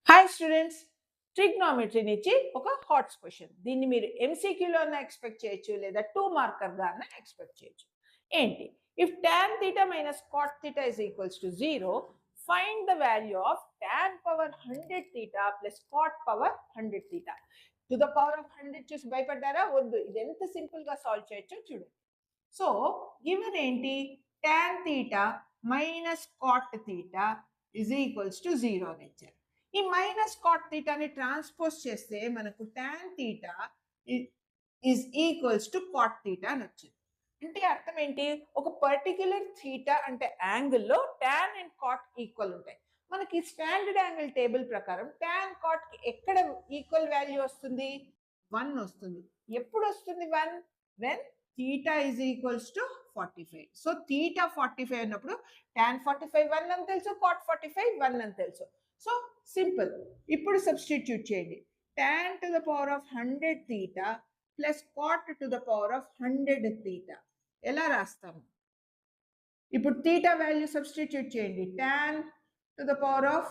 Hi students, trigonometry నుంచి ఒక hots question. దీన్ని మీరు ఎంసీక్యూలో ఎక్స్పెక్ట్ చేయొచ్చు, లేదా 2 మార్కర్గా ఎక్స్పెక్ట్ చేయొచ్చు. ఏంటి? If tan theta minus cot theta is equals to 0, find the value of tan power 100 theta plus cot power 100 theta. To the power of 100 చూసి భయపడ్డారా? వద్దు, ఇది ఎంత సింపుల్ గా సాల్వ్ చేయొచ్చో చూడండి. సో గివెన్ ఏంటి? Tan theta minus cot theta is equals to 0 అని ఇచ్చారు. ఈ మైనస్ కాట్ థీటాని ట్రాన్స్పోజ్ చేస్తే మనకు tan theta is equals to cot theta అని వచ్చింది. అంటే అర్థం ఏంటి? ఒక పర్టిక్యులర్ థీటా అంటే యాంగిల్లో టాన్ అండ్ కాట్ ఈక్వల్ ఉంటాయి. మనకి స్టాండర్డ్ యాంగిల్ టేబుల్ ప్రకారం టాన్ కాట్ కి ఎక్కడ ఈక్వల్ వాల్యూ వస్తుంది? 1 వస్తుంది. ఎప్పుడు వస్తుంది 1? When theta is equals to 45. So theta 45 అన్నప్పుడు టాన్ 45 1 అని తెలుసు, కాట్ 45 1 అని తెలుసు. So simple. ఇప్పుడు సబ్స్టిట్యూట్ చేయండి. tan to the power of 100 theta plus cot to the power of 100 theta. ఎలా రాస్తాము? ఇప్పుడు థీటా వాల్యూ సబ్స్టిట్యూట్ చేయండి. tan to the power of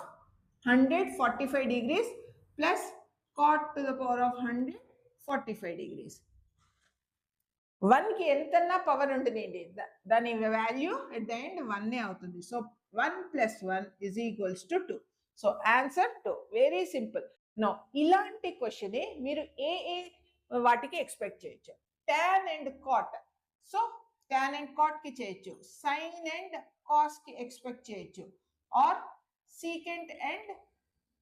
100 45 degrees plus cot to the power of 100 45 degrees. 1కి ఎంతన్నా power ఉంటుందండి, దాని value at the end 1 అవుతుంది. So 1 plus 1 is equals to 2. So answer 2. Very simple. Now ఇలాంటి question మీరు ఏ వాటికి ఎక్స్పెక్ట్ చేయొచ్చు? Tan and cot. So tan and cot కి చేయొచ్చు, సైన్ అండ్ కాస్ కి ఎక్స్పెక్ట్ చేయొచ్చు, ఆర్ సీకెంట్ అండ్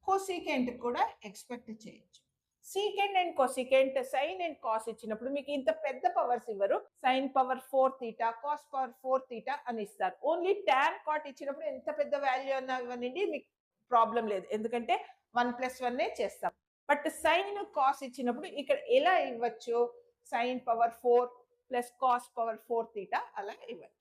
కోసీకెంట్ కూడా ఎక్స్పెక్ట్ చేయొచ్చు. Secant and cosecant, sine and cos ఇచ్చినప్పుడు మీకు ఇంత పెద్ద పవర్స్ ఇవ్వరు. Sine power 4 theta, cos power 4 theta అని ఇస్తారు. ఓన్లీ టాన్ కాట్ ఇచ్చినప్పుడు ఎంత పెద్ద వాల్యూ అన్నా ఇవ్వనండి, మీకు ప్రాబ్లం లేదు, ఎందుకంటే 1 + 1 చేస్తాం. బట్ సైన్ కాస్ ఇచ్చినప్పుడు ఇక్కడ ఎలా ఇవ్వచ్చు? Sign power 4 plus cos power 4 theta అలా ఇవ్వచ్చు.